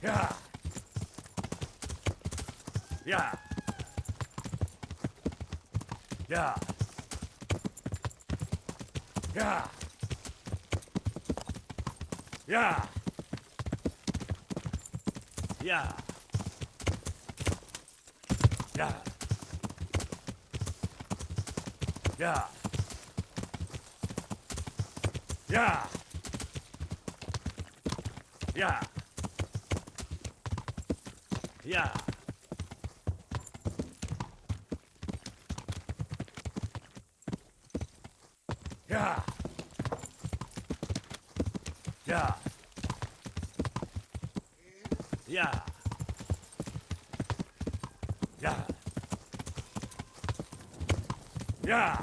Yeah. Yeah. Yeah. Yeah. Yeah. Yeah. Yeah. Yeah. Yeah. Yeah. Yeah. Yeah. Yeah. Yeah. Yeah. Yeah.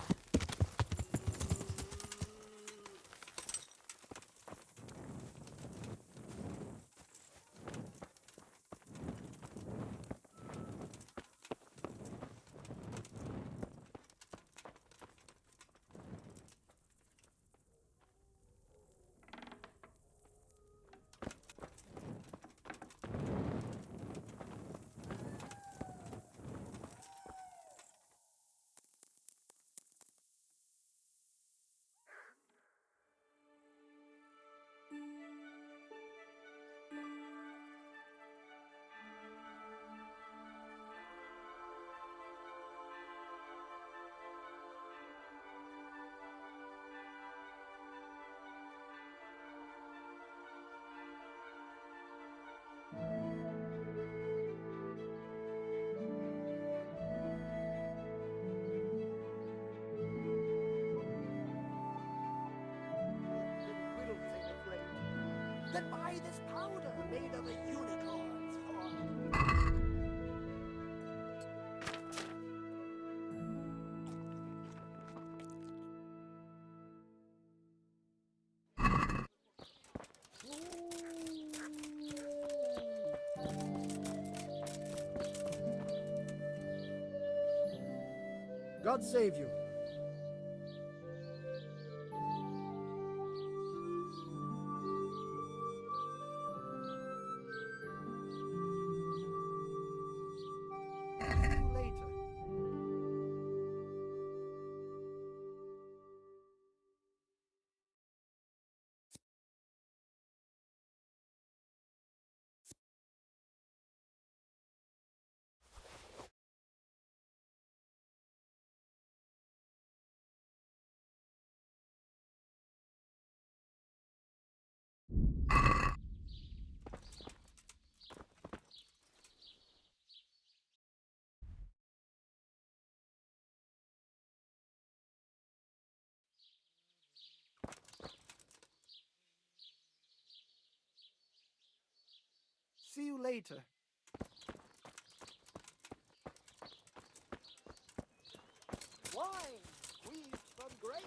Then buy this powder made of a unicorn's horn. God save you. See you later. See you later. Wine squeezed from grapes.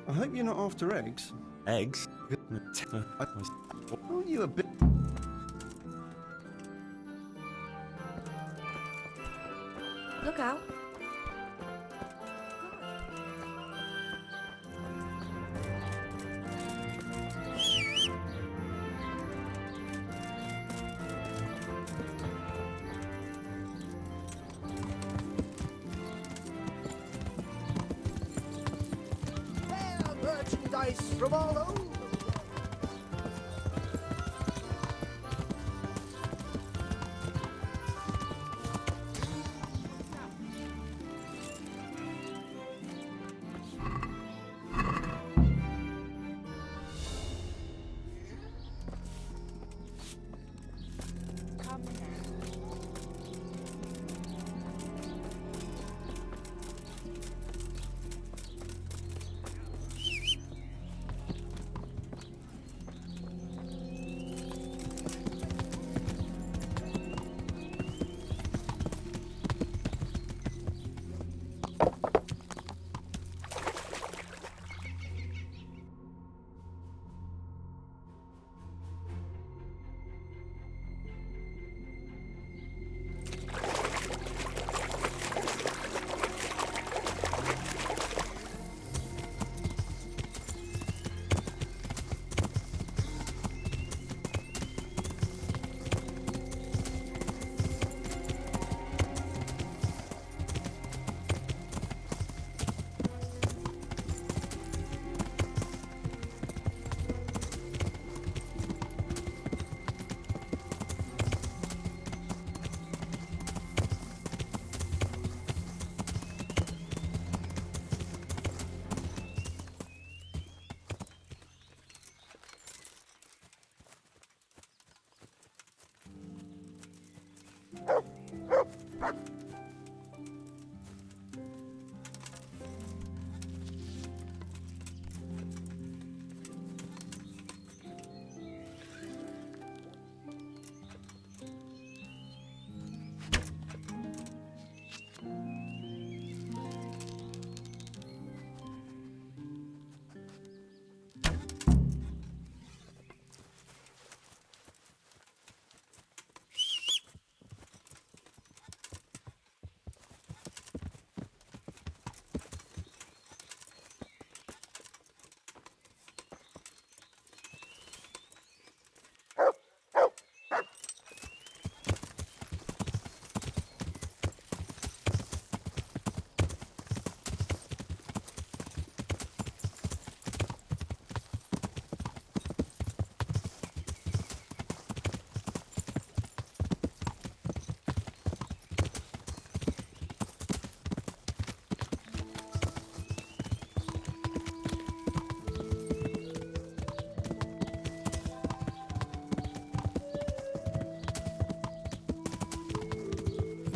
I hope you're not after eggs. Eggs? Aren't you a bit... Look out. Fair merchandise from all over.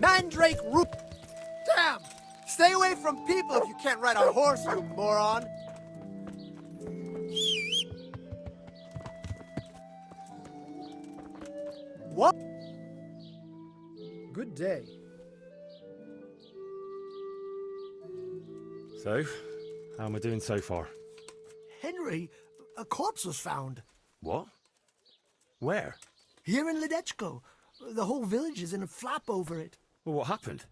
Mandrake root. Damn! Stay away from people if you can't ride a horse, you moron. What? Good day. So, how am I doing so far? Henry, a corpse was found. What? Where? Here in Ledechko. The whole village is in a flap over it. Well, what happened?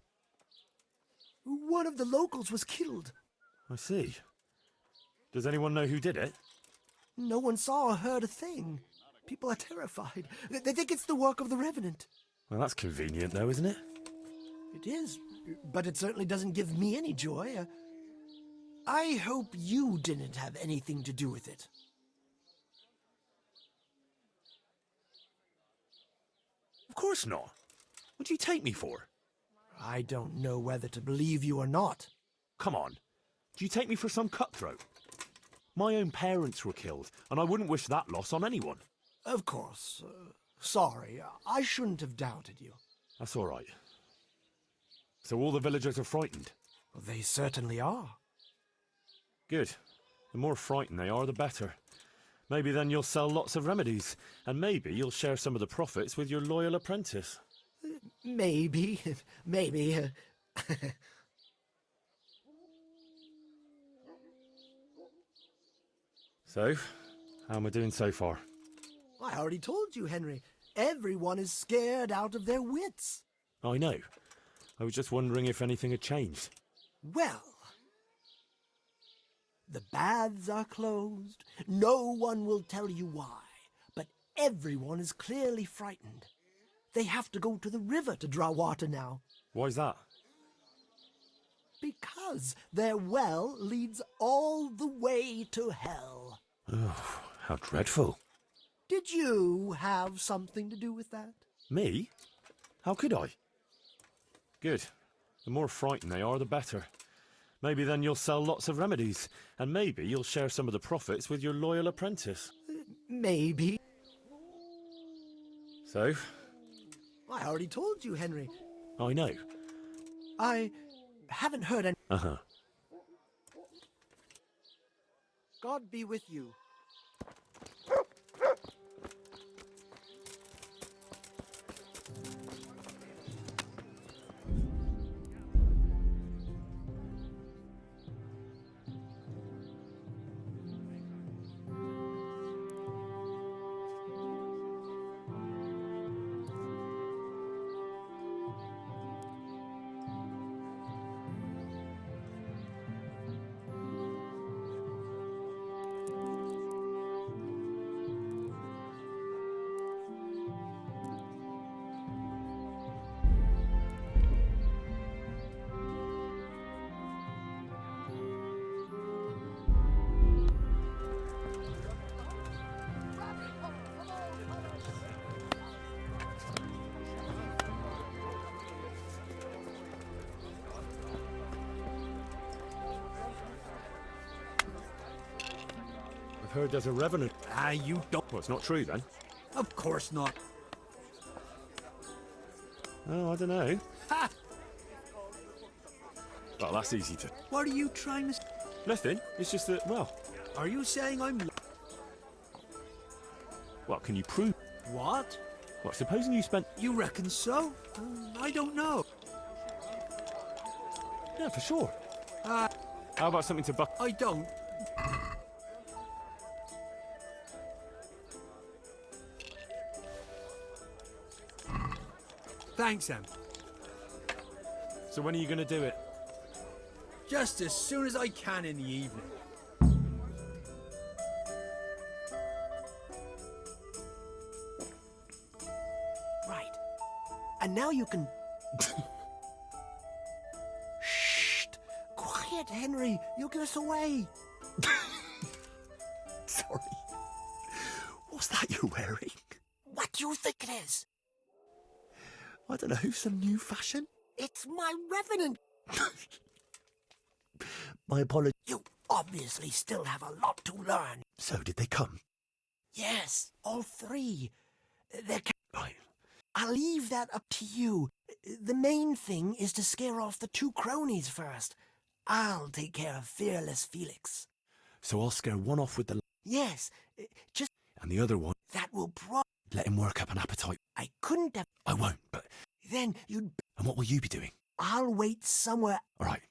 One of the locals was killed. I see. Does anyone know who did it? No one saw or heard a thing. People are terrified. They think it's the work of the Revenant. Well, that's convenient, though, isn't it? It is, but it certainly doesn't give me any joy. I hope you didn't have anything to do with it. Of course not. What do you take me for? I don't know whether to believe you or not. Come on. Do you take me for some cutthroat? My own parents were killed, and I wouldn't wish that loss on anyone. Of course. Sorry, I shouldn't have doubted you. That's all right. So all the villagers are frightened? They certainly are. Good. The more frightened they are, the better. Maybe then you'll sell lots of remedies, and maybe you'll share some of the profits with your loyal apprentice. Maybe. So, how am I doing so far? I already told you, Henry. Everyone is scared out of their wits. I know. I was just wondering if anything had changed. Well, the baths are closed. No one will tell you why, but everyone is clearly frightened. They have to go to the river to draw water now, Why's that? because their well leads all the way to hell. Oh, how dreadful. Did you have something to do with that? Me? How could I? Good. The more frightened they are, the better. Maybe then you'll sell lots of remedies, and maybe you'll share some of the profits with your loyal apprentice. Maybe. So, I already told you, Henry. I know. I haven't heard any. Uh-huh. God be with you. I've heard there's a revenant. You don't. Well, it's not true then. Of course not. Oh, I don't know. Ha! Well, that's easy to... What are you trying to... Nothing. It's just that, well... Are you saying I'm... What, can you prove? What? Well, supposing you spent... You reckon so? I don't know. Yeah, for sure. Uh, How about something to buck... I don't. Thanks, Em. So when are you going to do it? Just as soon as I can in the evening. Right. And now you can... Shh! Quiet, Henry. You'll get us away. Sorry. What's that you're wearing? What do you think it is? I don't know, some new fashion? It's my revenant. My apologies. You obviously still have a lot to learn. So, did they come? Yes, all three. Right. I'll leave that up to you. The main thing is to scare off the two cronies first. I'll take care of Fearless Felix. So I'll scare one off with the... Yes, just... And the other one, That will let him work up an appetite. I couldn't have... I won't, but... Then you'd... And what will you be doing? I'll wait somewhere... All right.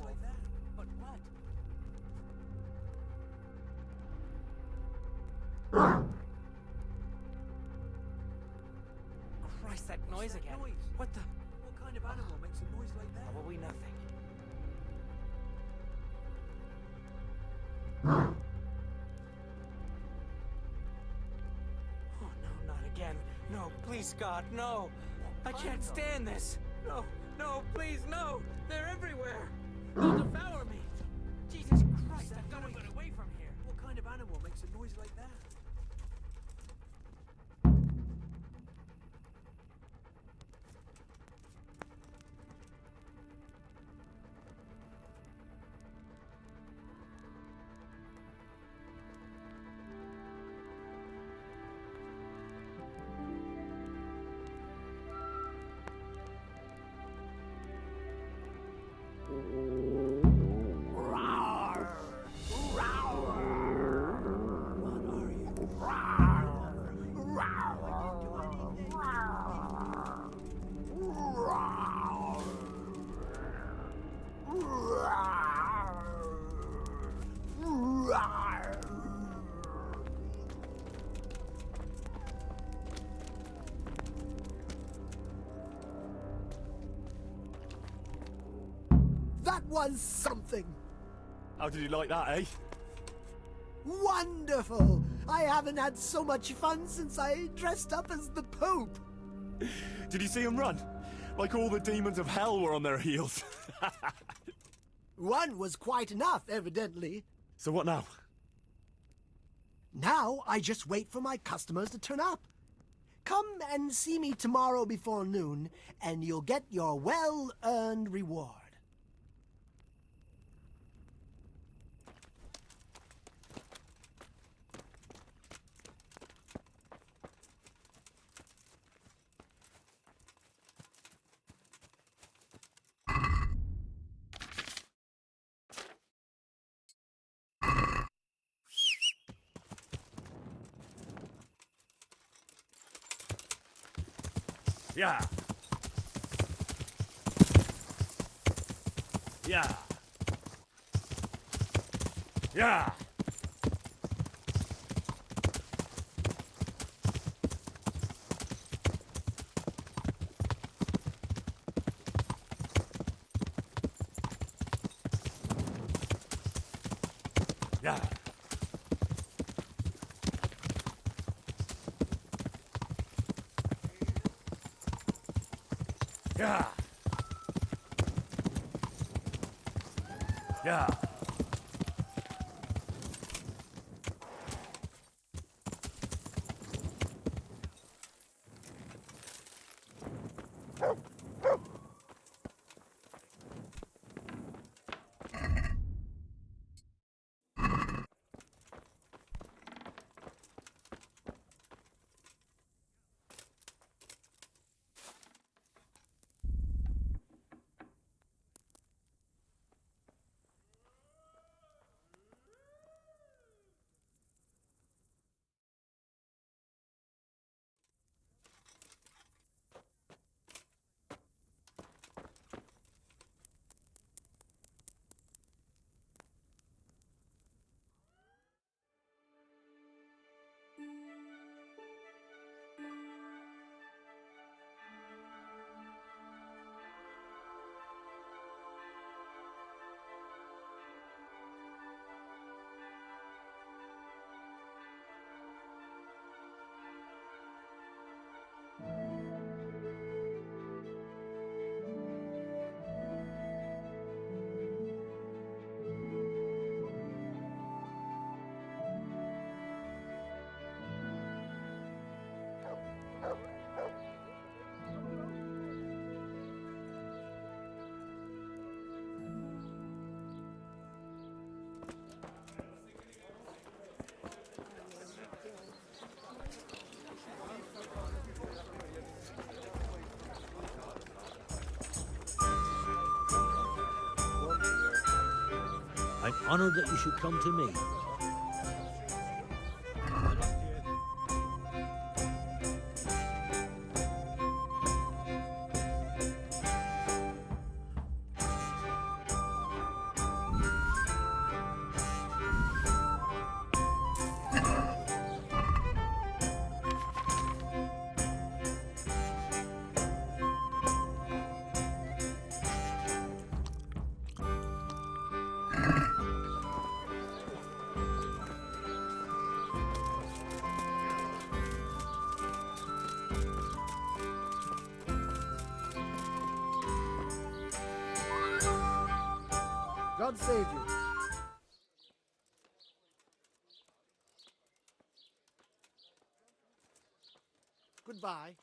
like that. But what? Christ, that noise again. What the? What kind of animal makes a noise like that? Probably nothing. Oh, no, not again. No, please, God, no. I can't stand this. No, no, please, no. They're everywhere. They'll devour me. Jesus Christ, I've got to get away from here. What kind of animal makes a noise like that? That was something! How did you like that, eh? Wonderful! I haven't had so much fun since I dressed up as the Pope! Did you see him run? Like all the demons of hell were on their heels. One was quite enough, evidently. So what now? Now I just wait for my customers to turn up. Come and see me tomorrow before noon, and you'll get your well-earned reward. Yeah. Yeah. Yeah. Yeah. Yeah. Yeah. I'm honored that you should come to me. God save you. Goodbye.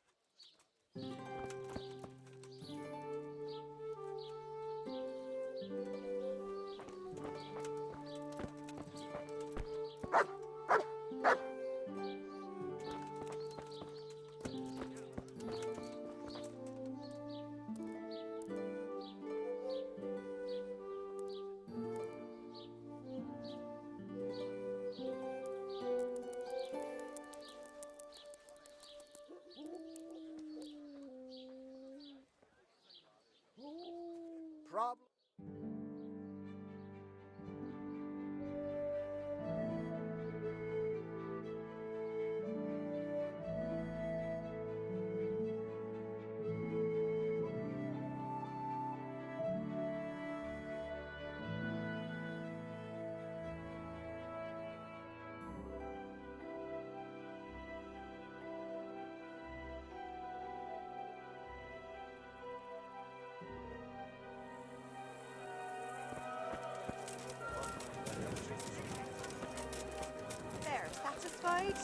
Problem. There, satisfied?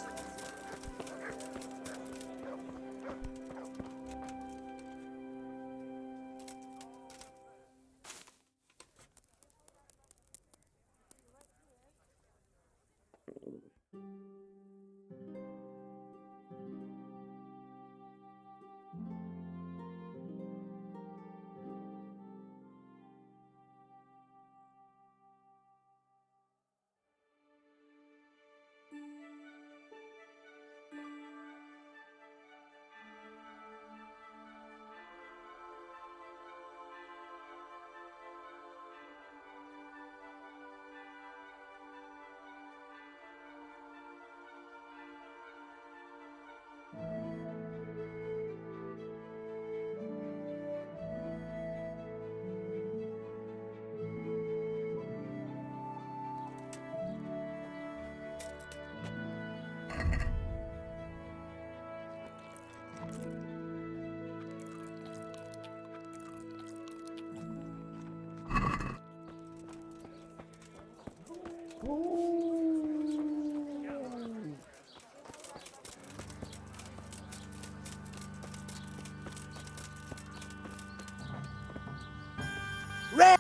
Red!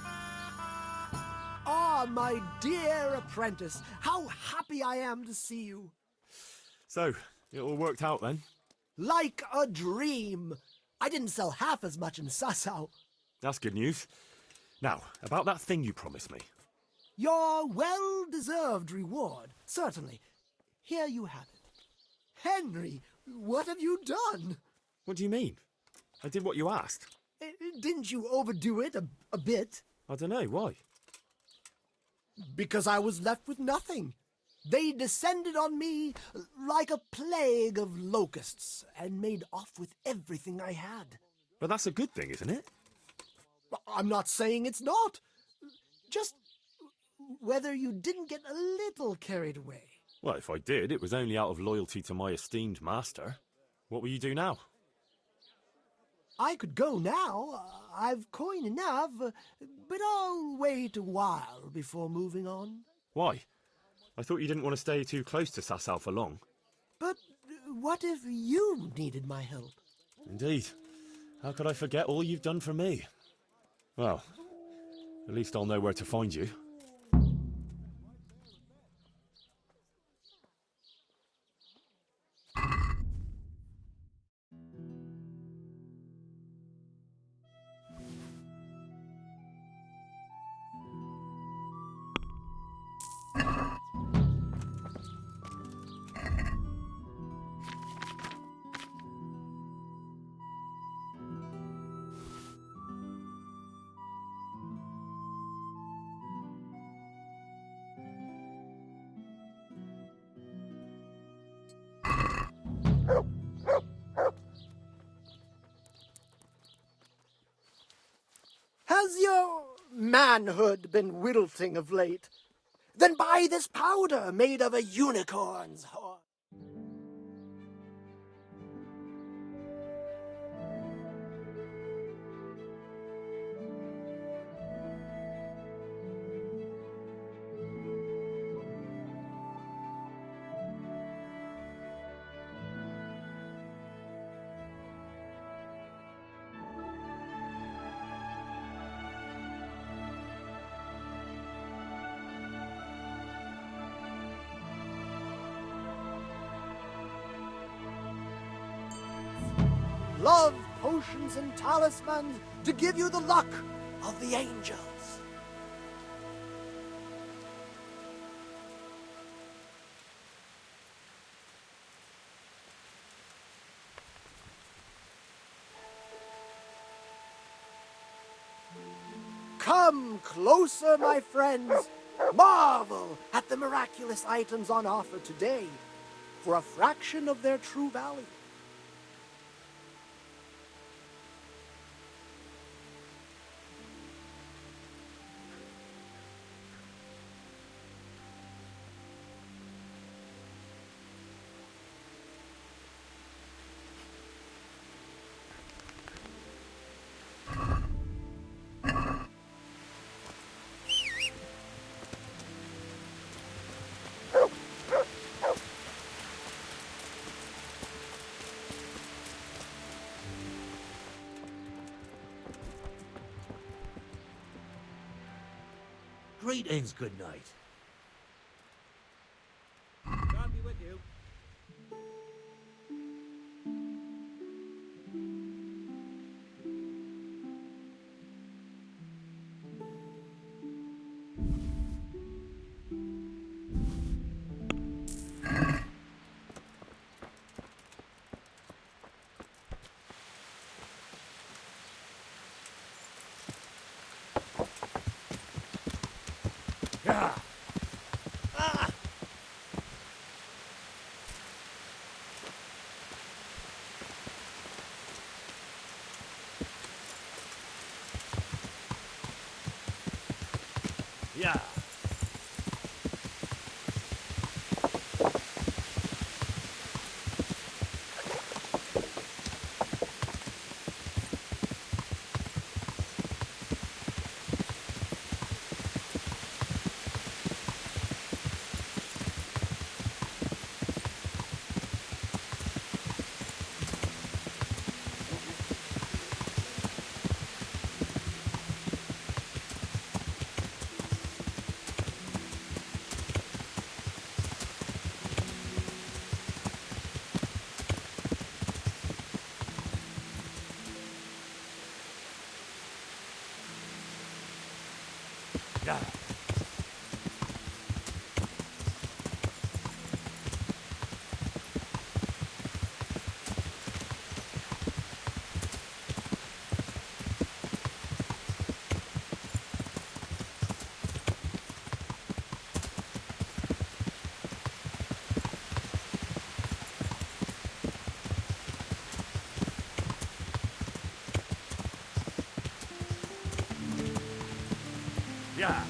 Ah, my dear apprentice, how happy I am to see you. So, it all worked out then? Like a dream. I didn't sell half as much in Sasau. That's good news. Now, about that thing you promised me. Your well-deserved reward, certainly. Here you have it. Henry, what have you done? What do you mean? I did what you asked. Didn't you overdo it a bit? I don't know, why? Because I was left with nothing. They descended on me like a plague of locusts and made off with everything I had. But that's a good thing, isn't it? I'm not saying it's not. Just whether you didn't get a little carried away. Well, if I did, it was only out of loyalty to my esteemed master. What will you do now? I could go now. I've coin enough, but I'll wait a while before moving on. Why? I thought you didn't want to stay too close to Sasau for long. But what if you needed my help? Indeed. How could I forget all you've done for me? Well, at least I'll know where to find you. Has your manhood been wilting of late? Then buy this powder made of a unicorn's horn. potions and talismans to give you the luck of the angels. Come closer, my friends. Marvel at the miraculous items on offer today for a fraction of their true value. Greetings, good night. God be with you. Yeah. Yeah. Yeah. Yeah.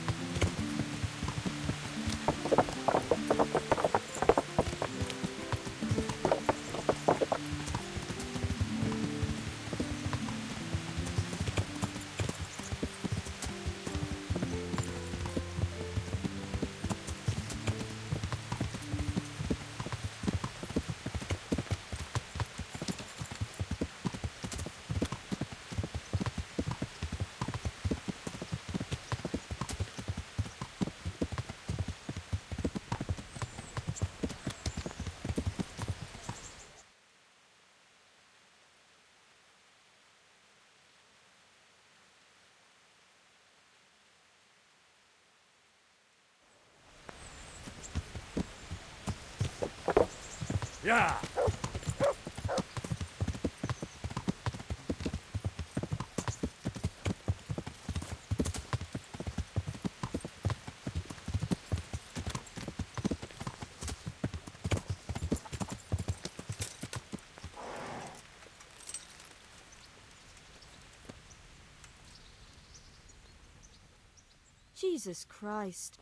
Yeah. Jesus Christ.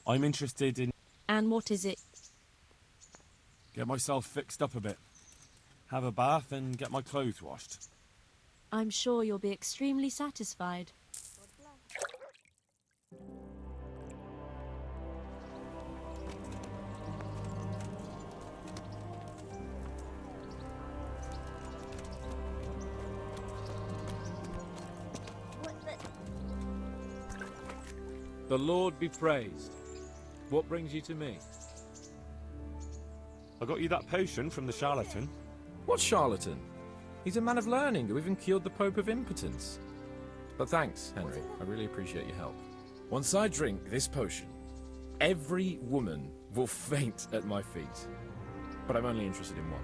I'm interested in And what is it? get myself fixed up a bit. Have a bath and get my clothes washed. I'm sure you'll be extremely satisfied. The Lord be praised. What brings you to me? I got you that potion from the charlatan. What charlatan? He's a man of learning who even cured the Pope of impotence. But thanks, Henry. I really appreciate your help. Once I drink this potion, every woman will faint at my feet. But I'm only interested in one.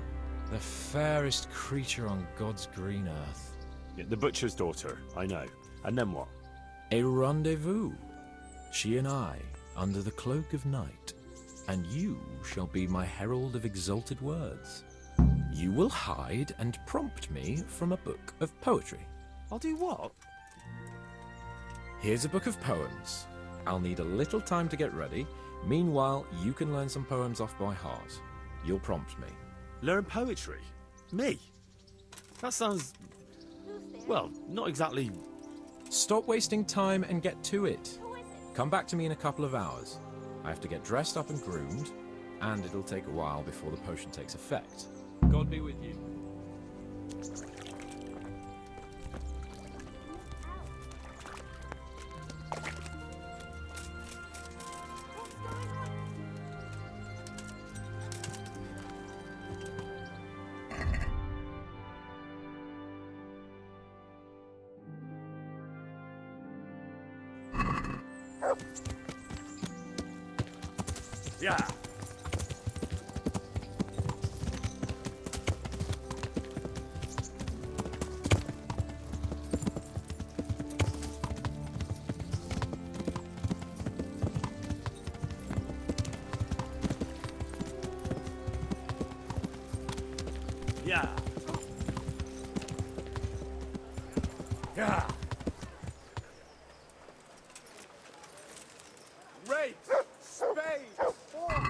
The fairest creature on God's green earth. Yeah, the butcher's daughter, I know. And then what? A rendezvous. She and I, under the cloak of night. And you shall be my herald of exalted words. You will hide and prompt me from a book of poetry. I'll do what? Here's a book of poems. I'll need a little time to get ready. Meanwhile, you can learn some poems off by heart. You'll prompt me. Learn poetry? Me? That sounds... well, not exactly... Stop wasting time and get to it. Come back to me in a couple of hours. I have to get dressed up and groomed, and it'll take a while before the potion takes effect. God be with you. Yeah! Yeah! Yeah! Rate! Spade! Fork!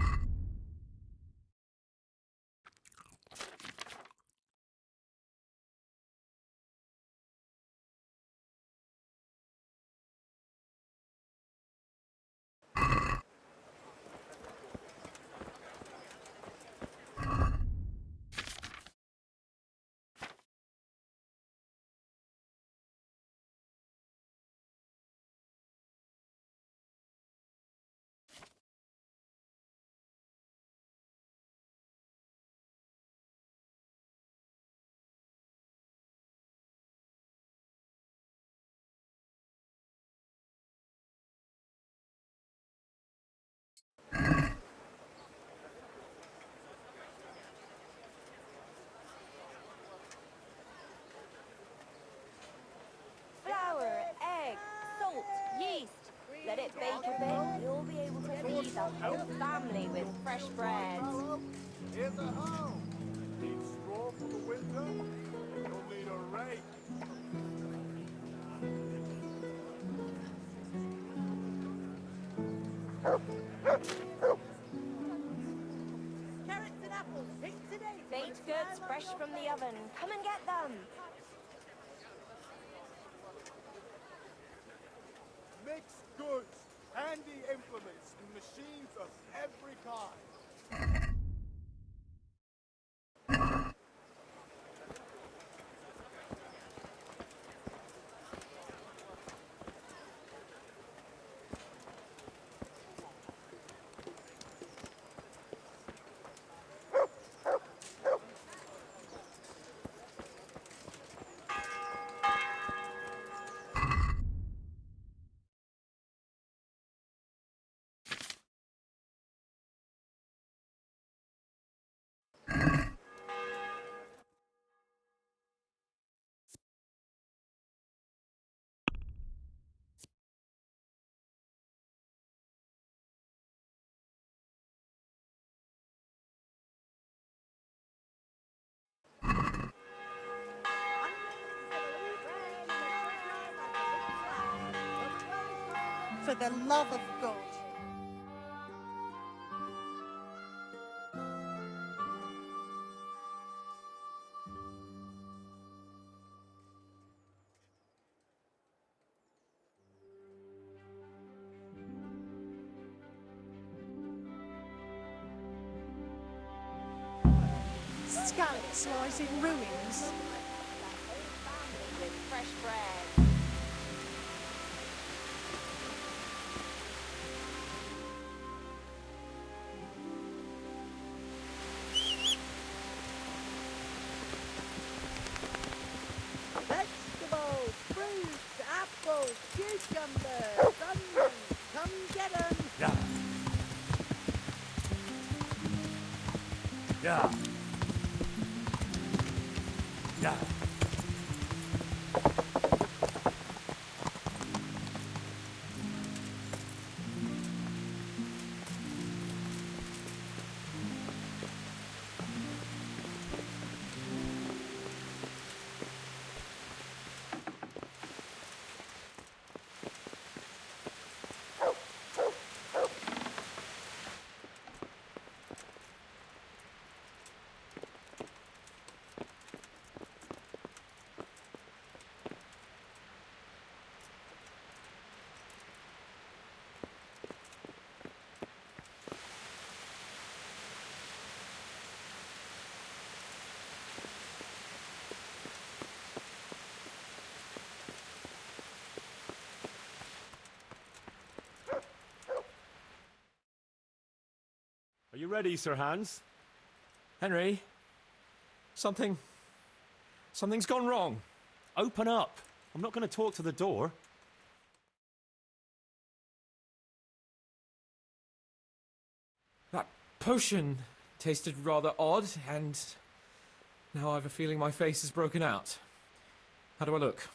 Flour, egg, salt, yeast. Let it bake a bit. You'll be able to feed the whole family with fresh bread. In the home! Need straw for the winter? You'll need a rake. Carrots and apples, picked today. Baked goods fresh from the oven. Come and get them. Mixed goods, handy implements, and machines of every kind. For the love of God. Scallops lies in ruins. With fresh bread. Yeah. Yeah. Are you ready, Sir Hans? Henry, something's gone wrong. Open up. I'm not going to talk to the door. That potion tasted rather odd, and now I have a feeling my face is broken out. How do I look?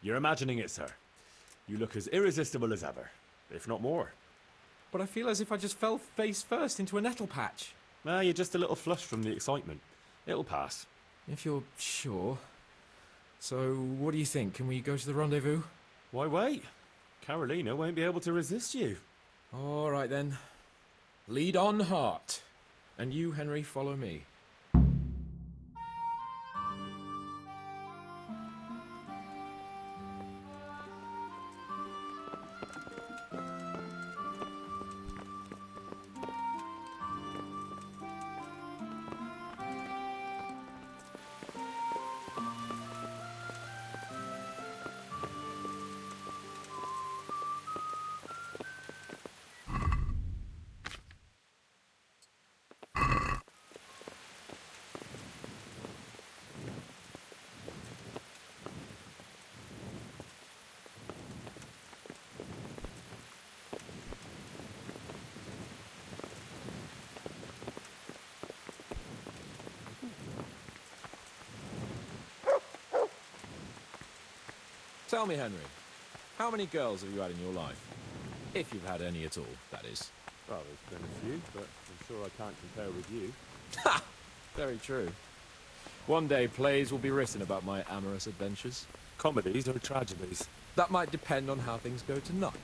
You're imagining it, sir. You look as irresistible as ever, if not more. But I feel as if I just fell face first into a nettle patch. You're just a little flushed from the excitement. It'll pass. If you're sure. So, what do you think? Can we go to the rendezvous? Why wait? Carolina won't be able to resist you. All right then. Lead on, heart. And you, Henry, follow me. Tell me, Henry, how many girls have you had in your life? If you've had any at all, that is. Well, there's been a few, but I'm sure I can't compare with you. Ha! Very true. One day plays will be written about my amorous adventures. Comedies or tragedies? That might depend on how things go tonight.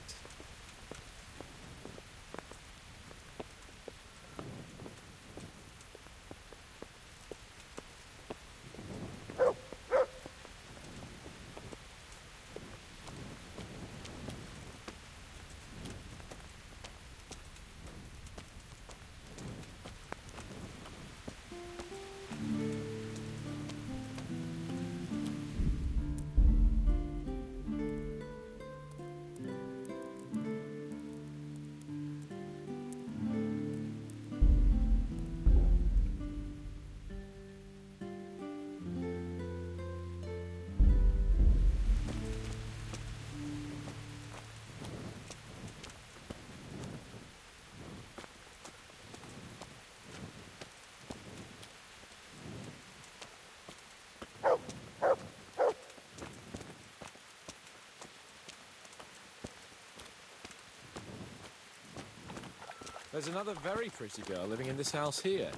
There's another very pretty girl living in this house here,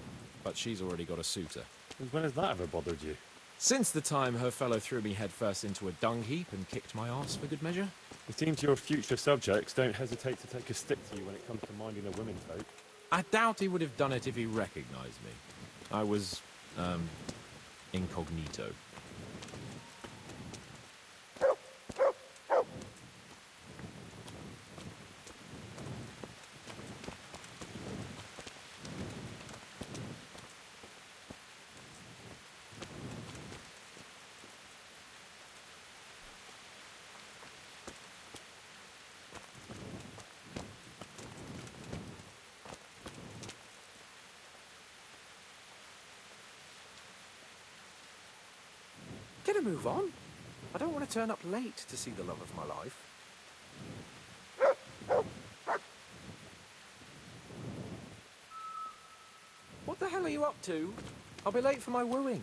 but she's already got a suitor. And when has that ever bothered you? Since the time her fellow threw me headfirst into a dung heap and kicked my arse for good measure. It seems your future subjects don't hesitate to take a stick to you when it comes to minding the womenfolk. I doubt he would have done it if he recognized me. I was, incognito. Can I move on? I don't want to turn up late to see the love of my life. What the hell are you up to? I'll be late for my wooing.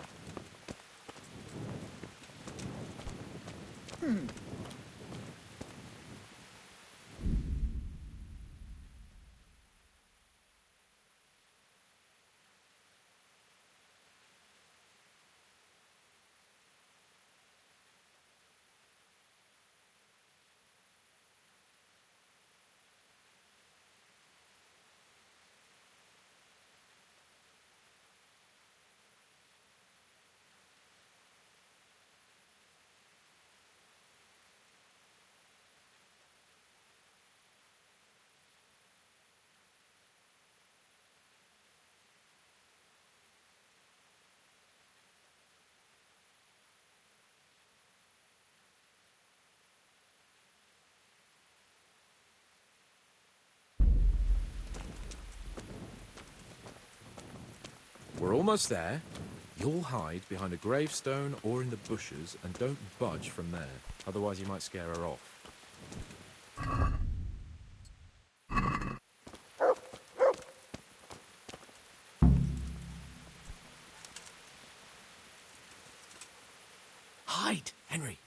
We're almost there. You'll hide behind a gravestone or in the bushes and don't budge from there. Otherwise you might scare her off. Hide, Henry.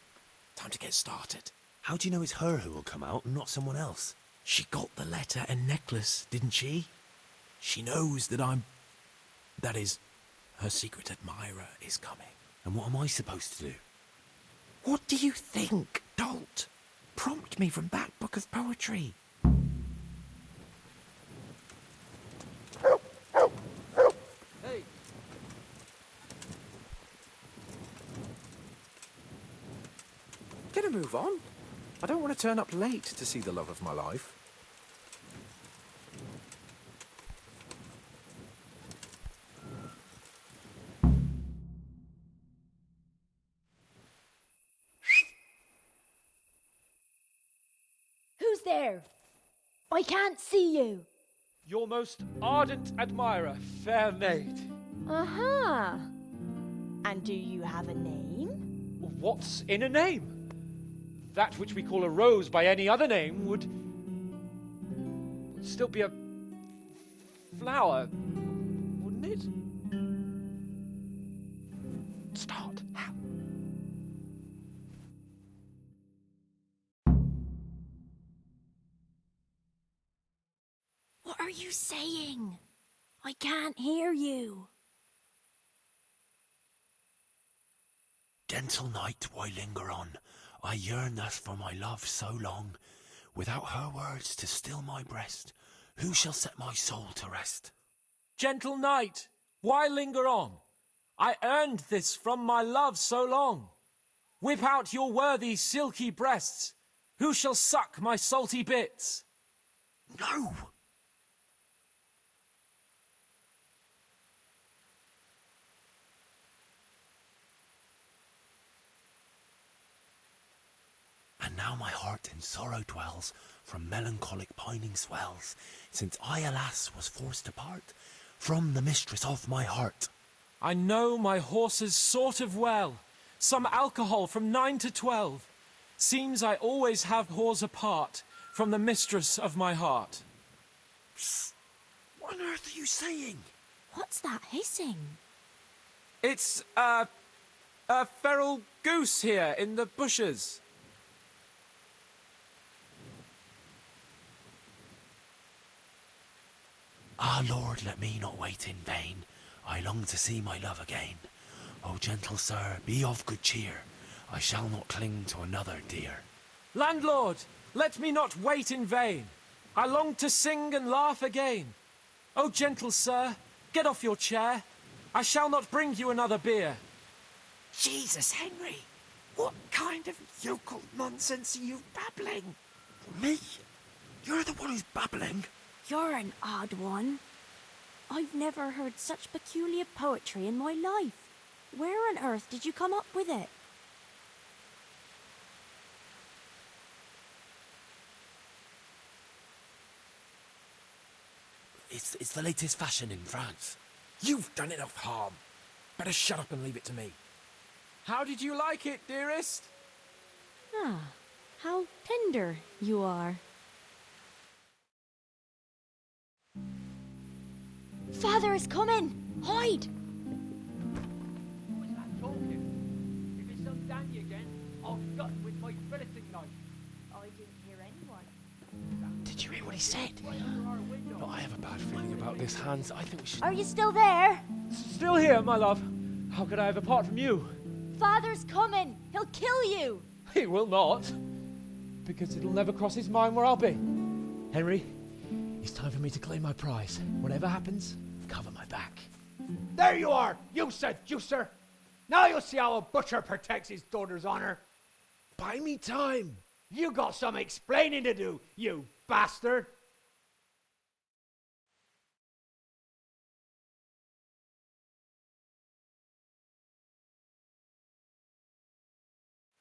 Time to get started. How do you know it's her who will come out and not someone else? She got the letter and necklace, didn't she? She knows that that is, her secret admirer is coming. And what am I supposed to do? What do you think, dolt? Prompt me from that book of poetry. Hey! Can I move on? I don't want to turn up late to see the love of my life. Who's there? I can't see you. Your most ardent admirer, fair maid. Uh-huh. And do you have a name? What's in a name? That which we call a rose by any other name would still be a flower, wouldn't it? Start. What are you saying? I can't hear you. Gentle night, why linger on? I yearn thus for my love so long. Without her words to still my breast, who shall set my soul to rest? Gentle knight, why linger on? I earned this from my love so long. Whip out your worthy silky breasts. Who shall suck my salty bits? No! And now my heart in sorrow dwells, from melancholic pining swells, since I, alas, was forced to part from the mistress of my heart. I know my horses sort of well. Some alcohol from 9 to 12. Seems I always have whores apart from the mistress of my heart. Psst! What on earth are you saying? What's that hissing? It's, a feral goose here in the bushes. Ah, Lord, let me not wait in vain. I long to see my love again. O gentle sir, be of good cheer. I shall not cling to another dear. Landlord, let me not wait in vain. I long to sing and laugh again. Oh, gentle sir, get off your chair. I shall not bring you another beer. Jesus, Henry. What kind of yokel nonsense are you babbling? Me? You're the one who's babbling. You're an odd one. I've never heard such peculiar poetry in my life. Where on earth did you come up with it? It's the latest fashion in France. You've done enough harm. Better shut up and leave it to me. How did you like it, dearest? Ah, how tender you are. Father is coming! Hide! Who was that talking? If it's some Danny again, I'll gut with my filleting knife. I didn't hear anyone. Did you hear what he said? No, I have a bad feeling about this, Hans. I think we should... Are you still there? Still here, my love. How could I have apart from you? Father's coming! He'll kill you! He will not. Because it'll never cross his mind where I'll be. Henry, it's time for me to claim my prize. Whatever happens, cover my back. There you are, you seducer! Now you'll see how a butcher protects his daughter's honor. Buy me time. You got some explaining to do, you bastard!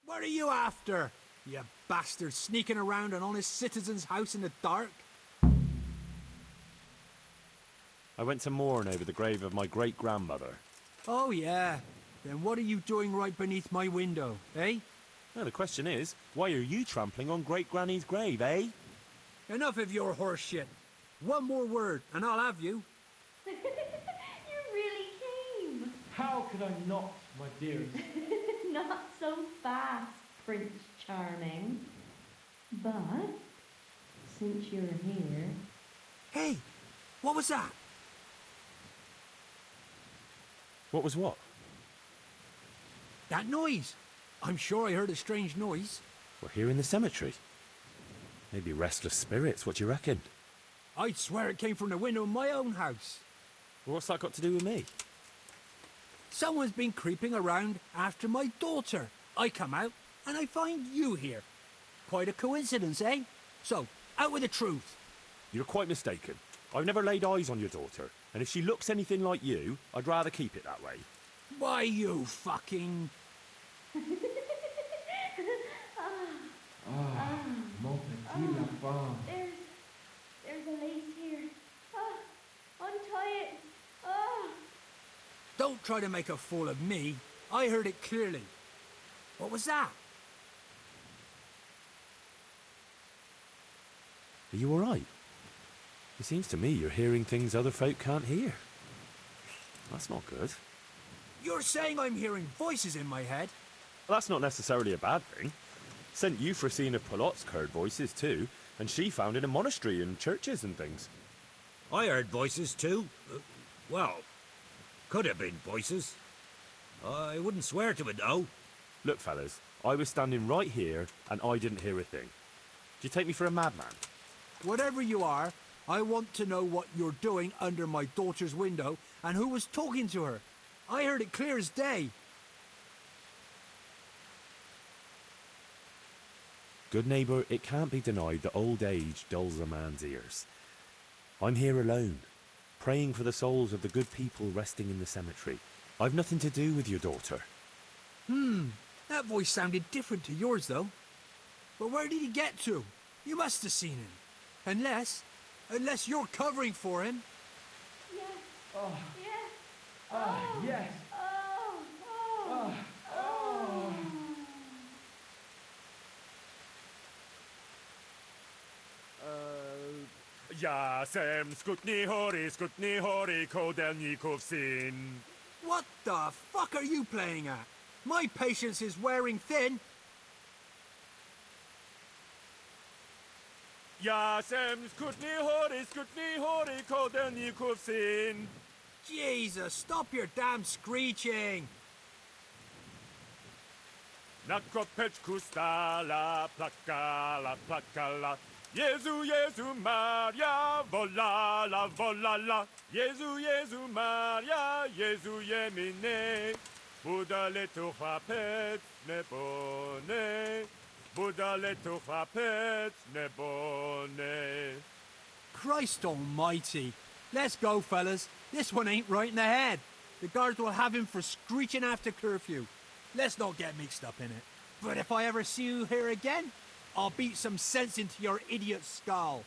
What are you after, you bastard sneaking around an honest citizen's house in the dark? I went to mourn over the grave of my great-grandmother. Oh yeah, then what are you doing right beneath my window, eh? Now, the question is, why are you trampling on great-granny's grave, eh? Enough of your horse shit. One more word, and I'll have you. You really came. How could I not, my dearest? Not so fast, Prince Charming. But, since you're here... Hey, what was that? What was what? That noise. I'm sure I heard a strange noise. We're here in the cemetery. Maybe restless spirits, what do you reckon? I'd swear it came from the window of my own house. Well, what's that got to do with me? Someone's been creeping around after my daughter. I come out, and I find you here. Quite a coincidence, eh? So, out with the truth. You're quite mistaken. I've never laid eyes on your daughter, and if she looks anything like you, I'd rather keep it that way. Why, you fucking... There's a lace here. Untie it. Don't try to make a fool of me. I heard it clearly. What was that? Are you all right? It seems to me you're hearing things other folk can't hear. That's not good. You're saying I'm hearing voices in my head? Well, that's not necessarily a bad thing. Sent you for seeing if Polotsk heard voices too, and she found in a monastery and churches and things. I heard voices too. Well, could have been voices. I wouldn't swear to it though. Look, fellas, I was standing right here, and I didn't hear a thing. Do you take me for a madman? Whatever you are, I want to know what you're doing under my daughter's window and who was talking to her. I heard it clear as day. Good neighbour, it can't be denied that old age dulls a man's ears. I'm here alone, praying for the souls of the good people resting in the cemetery. I've nothing to do with your daughter. That voice sounded different to yours, though. But where did he get to? You must have seen him. Unless you're covering for him. Yes. Oh. Yes. Yes. Jasem skutni hori kodelnikov syn. What the fuck are you playing at? My patience is wearing thin. Jasem skutni hori kodelnikov syn. Jesus, stop your damn screeching. Na kopeczku stala plakala. Jezu, Jezu Maria, volala, volala. Jezu Maria, Jezu Jemine. Buddha leto chapet nebone. Buddha leto chapet nebone. Christ almighty. Let's go, fellas. This one ain't right in the head. The guards will have him for screeching after curfew. Let's not get mixed up in it. But if I ever see you here again, I'll beat some sense into your idiot skull.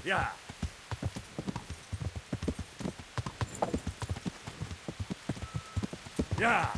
Yeah. Yeah.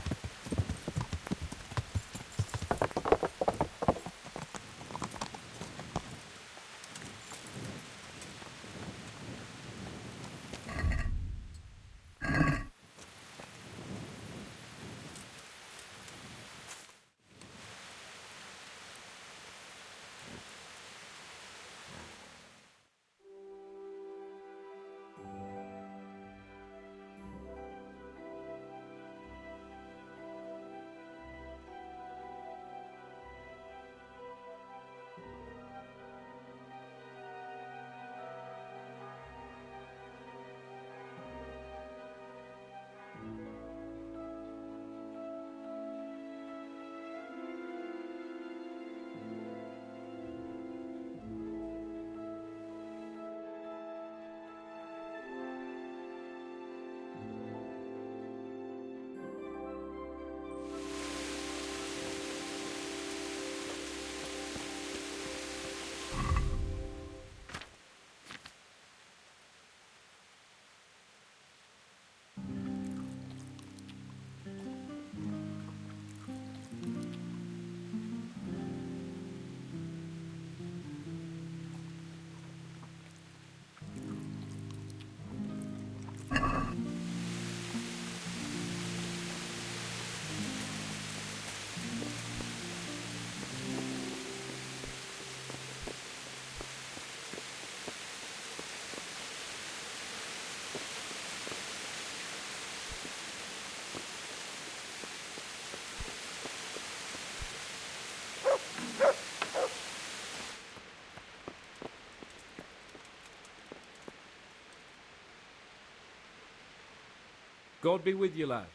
God be with you, lad.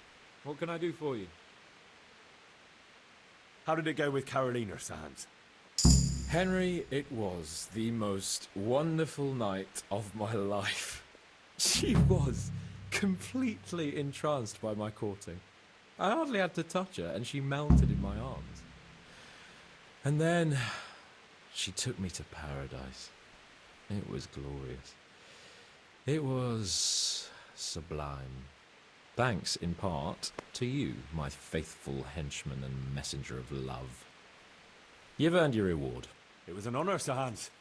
What can I do for you? How did it go with Carolina, Sans? Henry, it was the most wonderful night of my life. She was completely entranced by my courting. I hardly had to touch her, and she melted in my arms. And then she took me to paradise. It was glorious. It was sublime. Thanks, in part, to you, my faithful henchman and messenger of love. You've earned your reward. It was an honour, Sir Hans.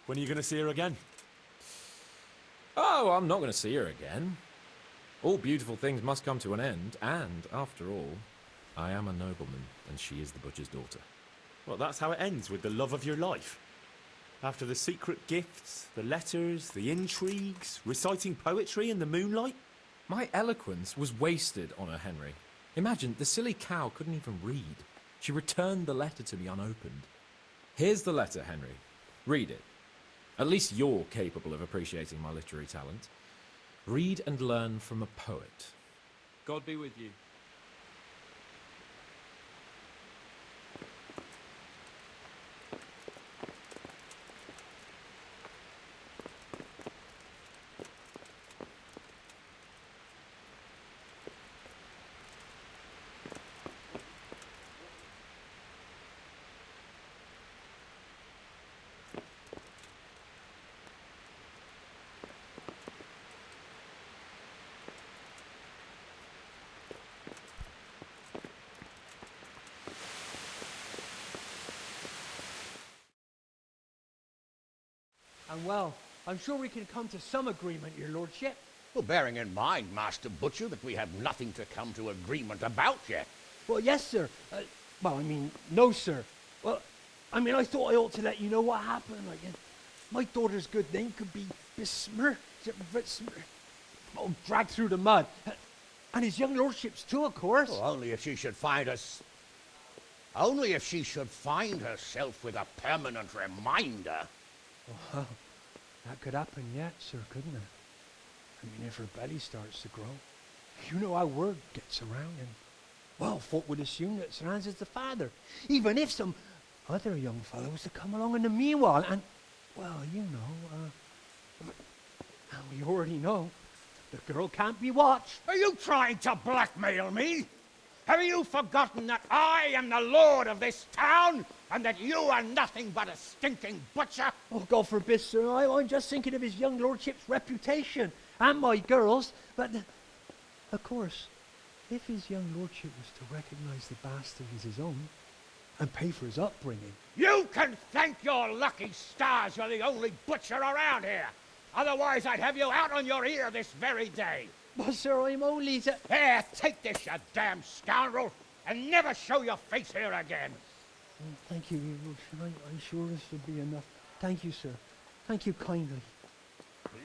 When are you going to see her again? Oh, I'm not going to see her again. All beautiful things must come to an end, and, after all, I am a nobleman, and she is the butcher's daughter. Well, that's how it ends, with the love of your life. After the secret gifts, the letters, the intrigues, reciting poetry in the moonlight. My eloquence was wasted on her, Henry. Imagine, the silly cow couldn't even read. She returned the letter to me unopened. Here's the letter, Henry. Read it. At least you're capable of appreciating my literary talent. Read and learn from a poet. God be with you. And well, I'm sure we can come to some agreement, your lordship. Well, bearing in mind, Master Butcher, that we have nothing to come to agreement about yet. Well, yes, sir. No, sir. Well, I thought I ought to let you know what happened. My daughter's good name could be besmirched, dragged through the mud. And his young lordship's too, of course. Well, only if she should find us... Only if she should find herself with a permanent reminder. Well, that could happen yet, sir, couldn't it? If her belly starts to grow. You know how word gets around, and, well, folk would assume that Sir Hans is the father, even if some other young fellow was to come along in the meanwhile, and, well, and we already know the girl can't be watched. Are you trying to blackmail me? Have you forgotten that I am the lord of this town, and that you are nothing but a stinking butcher? Oh, God forbid, sir. I'm just thinking of his young lordship's reputation and my girls. But, of course, if his young lordship was to recognize the bastard as his own and pay for his upbringing... You can thank your lucky stars you're the only butcher around here. Otherwise, I'd have you out on your ear this very day. But, sir, I'm only... Here, take this, you damn scoundrel, and never show your face here again. Oh, thank you, your lordship. I'm sure this will be enough. Thank you, sir. Thank you kindly.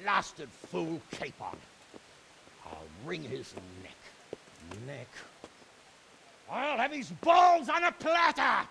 Blasted fool, capon. I'll wring his neck. I'll have his balls on a platter!